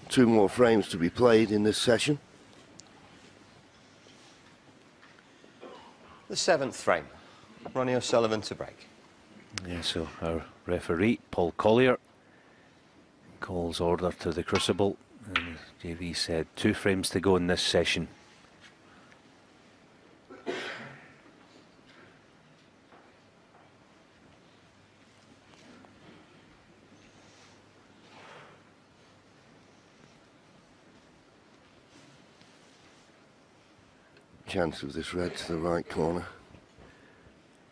2 more frames to be played in this session. The 7th frame. Ronnie O'Sullivan to break. Yeah, so our referee, Paul Collier, calls order to the Crucible. And as JV said, 2 frames to go in this session. Chance of this red to the right corner.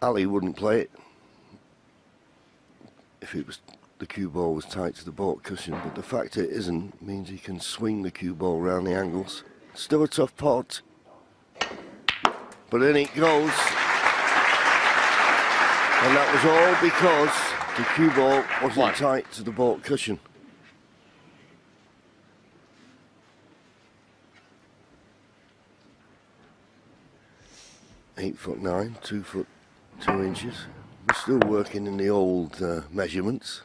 Ali wouldn't play it if it was the cue ball was tight to the baulk cushion, but the fact it isn't means he can swing the cue ball around the angles. Still a tough pot, but in it goes. And that was all because the cue ball wasn't tight to the baulk cushion. (8'9", 2 foot 2 inches. We're still working in the old measurements,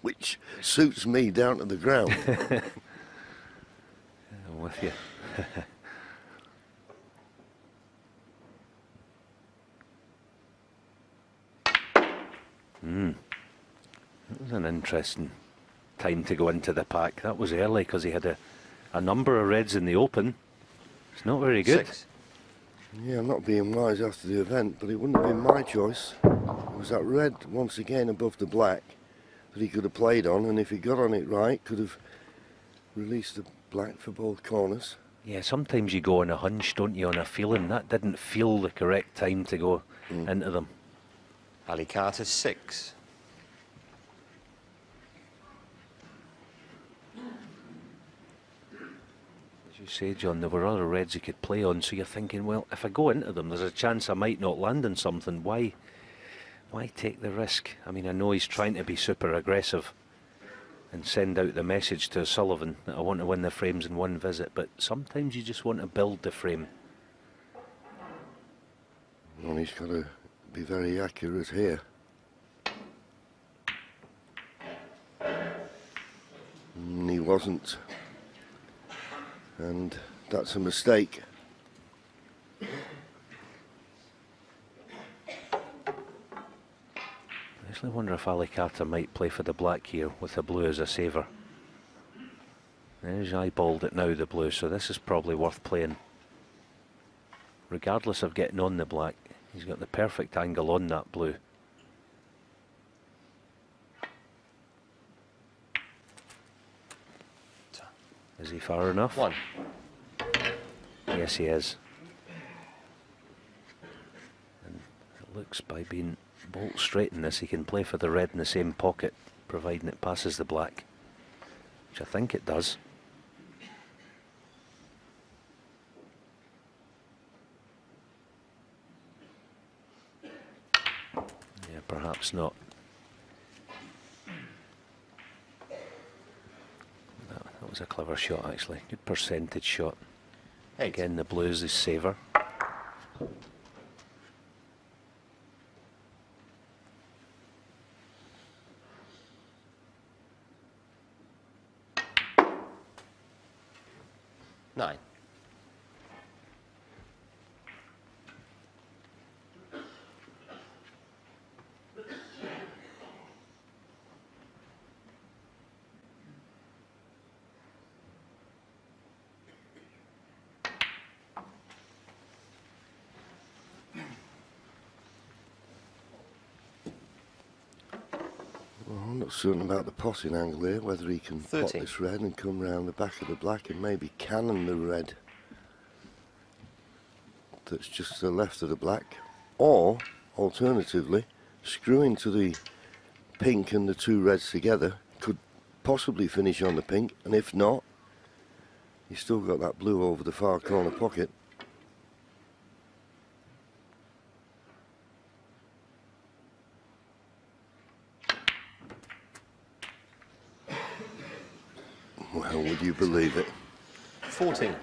which suits me down to the ground. I'm with you. That was an interesting time to go into the pack. That was early because he had a number of reds in the open. It's not very good. 6. Yeah, I'm not being wise after the event, but it wouldn't have been my choice. It was that red once again above the black that he could have played on, and if he got on it right, could have released the black for both corners. Yeah, sometimes you go on a hunch, don't you, on a feeling. That didn't feel the correct time to go into them. Ali Carter 6. You say, John, there were other reds he could play on, so you're thinking, well, if I go into them, there's a chance I might not land on something. Why take the risk? I mean, I know he's trying to be super aggressive and send out the message to O'Sullivan that I want to win the frames in one visit, but sometimes you just want to build the frame. Well, he's got to be very accurate here. And he wasn't. And that's a mistake. I actually wonder if Ali Carter might play for the black here with the blue as a saver. He's eyeballed it now, the blue, so this is probably worth playing. Regardless of getting on the black, he's got the perfect angle on that blue. Is he far enough? 1. Yes, he is. And it looks, by being bolt straight in this, he can play for the red in the same pocket, providing it passes the black, which I think it does. Yeah, perhaps not. That was a clever shot, actually. Good percentage shot. 8. Again, the blues is saver. Nine. I'm not certain about the potting angle here, whether he can pot 13. this red and come round the back of the black and maybe cannon the red that's just to the left of the black, or alternatively screw into the pink and the 2 reds together, could possibly finish on the pink, and if not, he's still got that blue over the far corner pocket. Well, would you believe it? 14.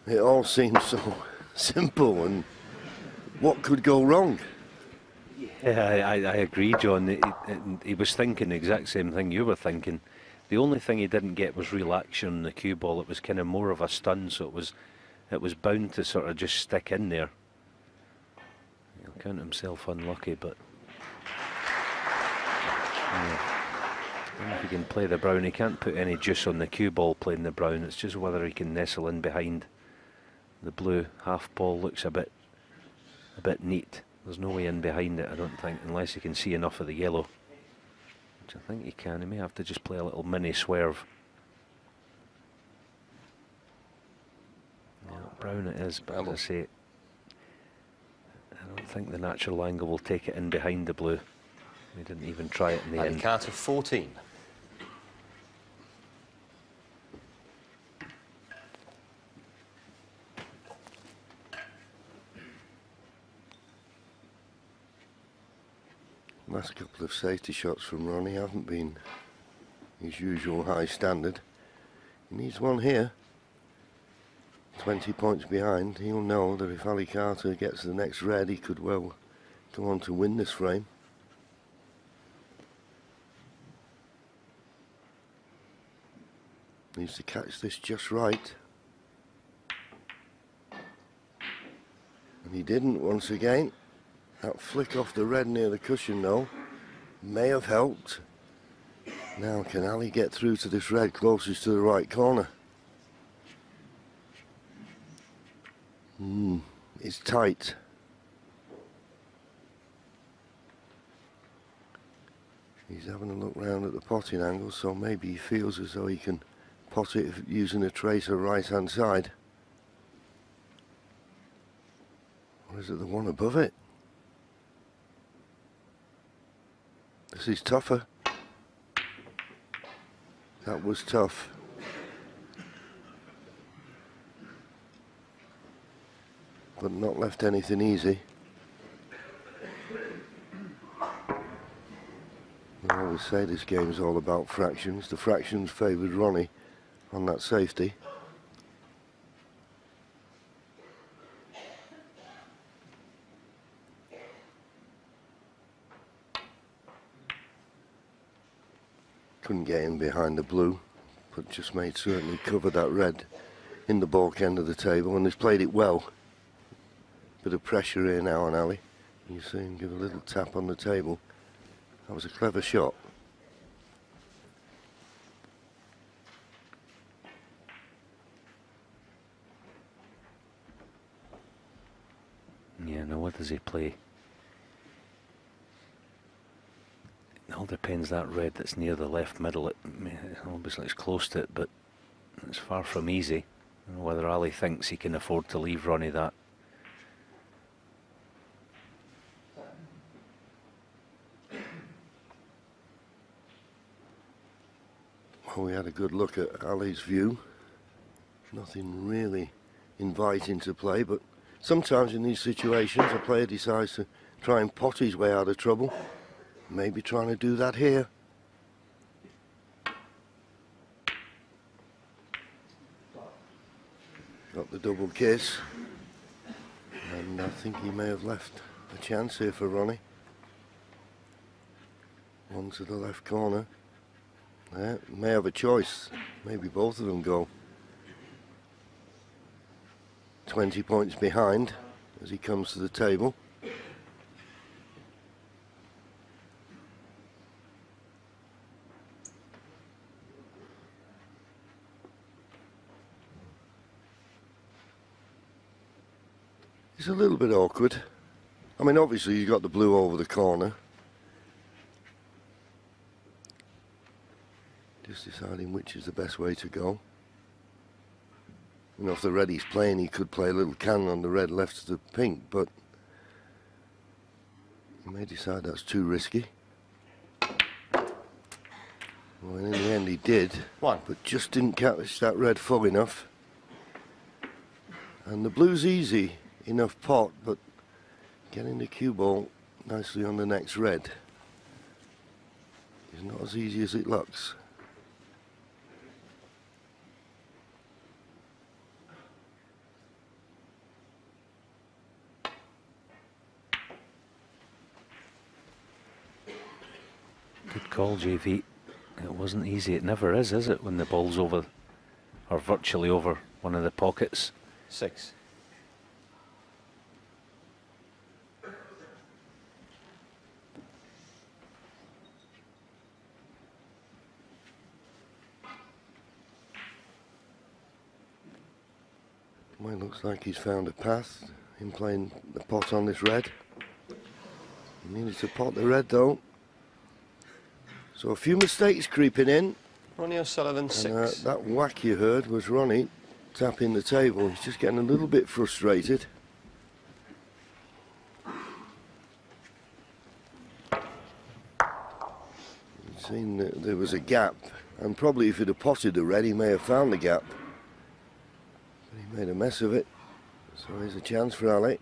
It all seems so simple, and what could go wrong? Yeah, I agree, John. He was thinking the exact same thing you were thinking. The only thing he didn't get was real action on the cue ball. It was kind of more of a stun, so it was bound to sort of just stick in there. He'll count himself unlucky, but yeah. I don't know if he can play the brown. He can't put any juice on the cue ball playing the brown. It's just whether he can nestle in behind the blue. Half ball looks a bit neat. There's no way in behind it, I don't think, unless he can see enough of the yellow, which I think he can. He may have to just play a little mini swerve. Yeah, brown it is, but as I say, I don't think the natural angle will take it in behind the blue. He didn't even try it in the end. Carter 14. Last couple of safety shots from Ronnie haven't been his usual high standard. He needs one here. 20 points behind. He'll know that if Ali Carter gets the next red, he could well go on to win this frame. Needs to catch this just right. And he didn't once again. That flick off the red near the cushion though may have helped. Now can Ali get through to this red closest to the right corner? It's tight. He's having a look round at the potting angle, so maybe he feels as though he can pot it using a tracer right hand side. Or is it the one above it? This is tougher. That was tough. But not left anything easy. I always say this game's all about fractions. The fractions favoured Ronnie on that safety. Couldn't get in behind the blue, but just made certain he covered that red in the baulk end of the table, and he's played it well. Bit of pressure here now on Ali. You see him give a little tap on the table. That was a clever shot. Yeah, now what does he play? It all depends. That red that's near the left middle, obviously it's close to it, but it's far from easy. I don't know whether Ali thinks he can afford to leave Ronnie that. Well, we had a good look at Ali's view. Nothing really inviting to play, but sometimes in these situations a player decides to try and pot his way out of trouble. Maybe trying to do that here. Got the double kiss. And I think he may have left a chance here for Ronnie. One to the left corner. Yeah, may have a choice. Maybe both of them go. 20 points behind as he comes to the table. It's a little bit awkward. I mean, obviously you've got the blue over the corner. Just deciding which is the best way to go. You know, if the red he's playing, he could play a little cannon on the red left to the pink, but he may decide that's too risky. Well, in the end he did, but just didn't catch that red full enough. And the blue's easy enough pot, but getting the cue ball nicely on the next red is not as easy as it looks. Good call, JV. It wasn't easy. It never is it, when the ball's over, or virtually over, one of the pockets. 6. Well, it looks like he's found a path in playing the pot on this red. He needed to pot the red though. So a few mistakes creeping in. Ronnie O'Sullivan, 6. And, that whack you heard was Ronnie tapping the table. He's just getting a little bit frustrated. He'd seen that there was a gap, and probably if he'd have potted the red, he may have found the gap. But he made a mess of it. So here's a chance for Ali.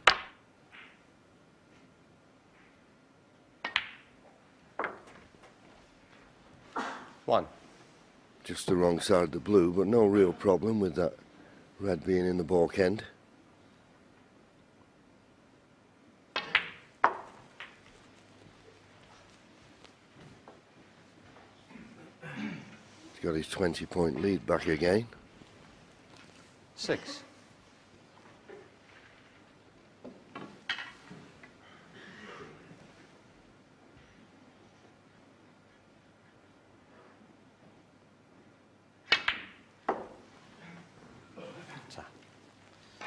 One. Just the wrong side of the blue, but no real problem with that red being in the baulk end. He's got his 20-point lead back again. 6.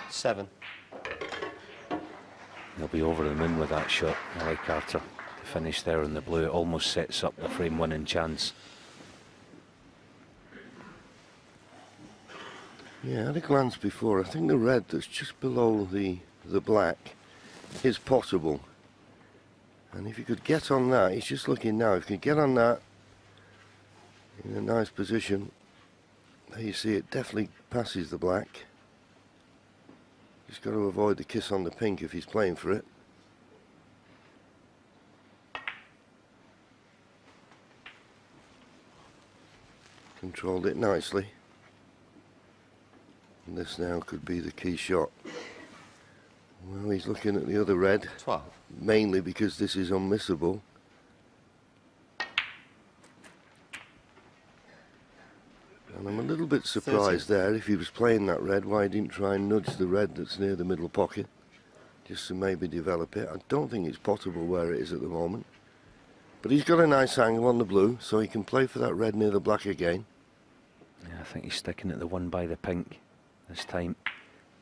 Seven. He'll be over the moon with that shot, Ali Carter. To finish there in the blue, it almost sets up the frame winning chance. Yeah, I had a glance before. I think the red that's just below the black is possible. And if you could get on that, he's just looking now, if you could get on that in a nice position, there you see it definitely passes the black. Just got to avoid the kiss on the pink if he's playing for it. Controlled it nicely. And this now could be the key shot. Well, he's looking at the other red. 12. Mainly because this is unmissable. And I'm a little bit surprised 13. there, if he was playing that red, why he didn't try and nudge the red that's near the middle pocket, just to maybe develop it. I don't think it's potable where it is at the moment. But he's got a nice angle on the blue, so he can play for that red near the black again. Yeah, I think he's sticking at the one by the pink this time,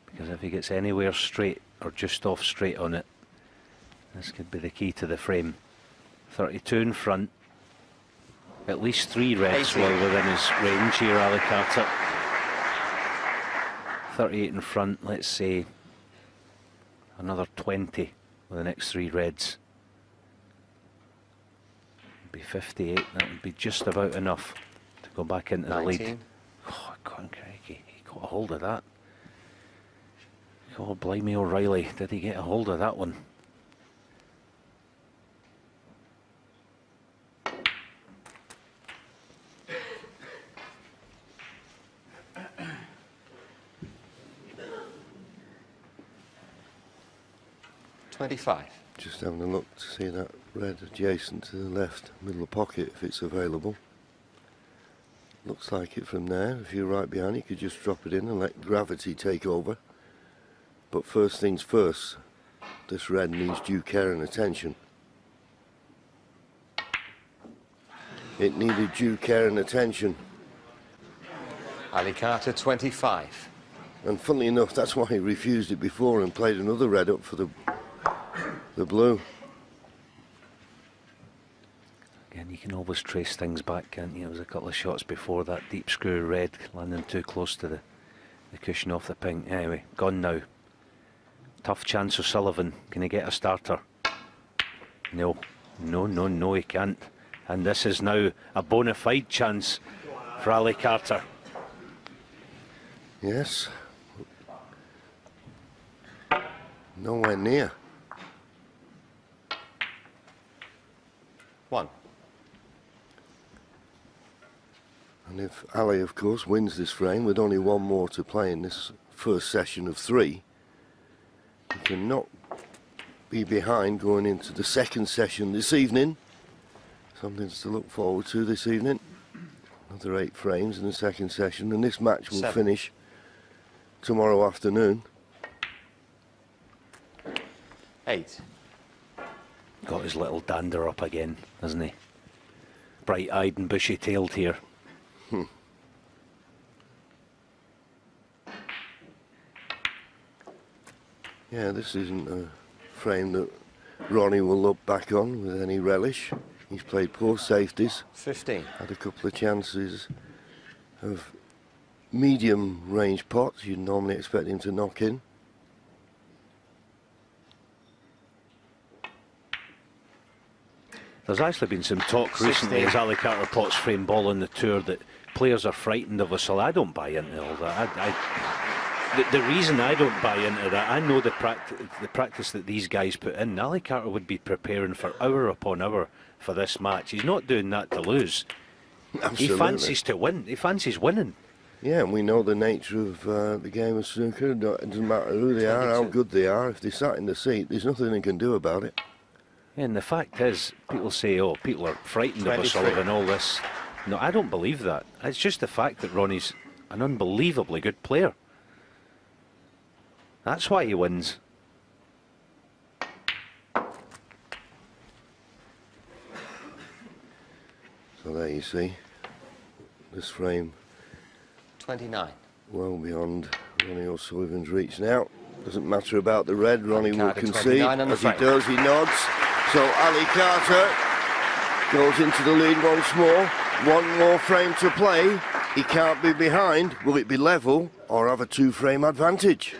because if he gets anywhere straight or just off straight on it, this could be the key to the frame. 32 in front. At least 3 reds well within his range here, Ali Carter. 38 in front, let's say another 20 with the next 3 reds. Be 58, that would be just about enough to go back into 19. the lead. Oh, God, crikey, he got a hold of that. God, blimey O'Reilly, did he get a hold of that one? Just having a look to see that red adjacent to the left middle pocket, if it's available. Looks like it from there. If you're right behind, you could just drop it in and let gravity take over. But first things first, this red needs due care and attention. It needed due care and attention. Ali Carter, 25. And funnily enough, that's why he refused it before and played another red up for the blue. Again, you can always trace things back, can't you? There was a couple of shots before that deep screw red landing too close to the cushion off the pink. Anyway, gone now. Tough chance O'Sullivan. Can he get a starter? No. No, he can't. And this is now a bona fide chance for Ali Carter. Yes. Nowhere near. 1. And if Ali, of course, wins this frame with only one more to play in this first session of 3, he can not be behind going into the second session this evening. Something to look forward to this evening. Another 8 frames in the second session, and this match will 7. finish tomorrow afternoon. 8. Got his little dander up again, hasn't he? Bright-eyed and bushy-tailed here. Yeah, this isn't a frame that Ronnie will look back on with any relish. He's played poor safeties, 15. had a couple of chances of medium range pots you'd normally expect him to knock in. There's actually been some talk recently 16. as Ali Carter pots frame ball on the tour that players are frightened of us. Well, I don't buy into all that. The reason I don't buy into that, I know the practice that these guys put in. Ali Carter would be preparing for hour upon hour for this match. He's not doing that to lose. Absolutely. He fancies to win. He fancies winning. Yeah, and we know the nature of the game of snooker. It doesn't matter who they are, how good they are. If they sat in the seat, there's nothing they can do about it. Yeah, and the fact is, people say, oh, people are frightened of 23. O'Sullivan and all this. No, I don't believe that. It's just the fact that Ronnie's an unbelievably good player. That's why he wins. So there you see, this frame 29. well beyond Ronnie O'Sullivan's reach now. Doesn't matter about the red, Ronnie will Carter, concede. 29 on the As he frame. does, he nods. So Ali Carter goes into the lead once more. One more frame to play. He can't be behind. Will it be level or have a 2-frame advantage?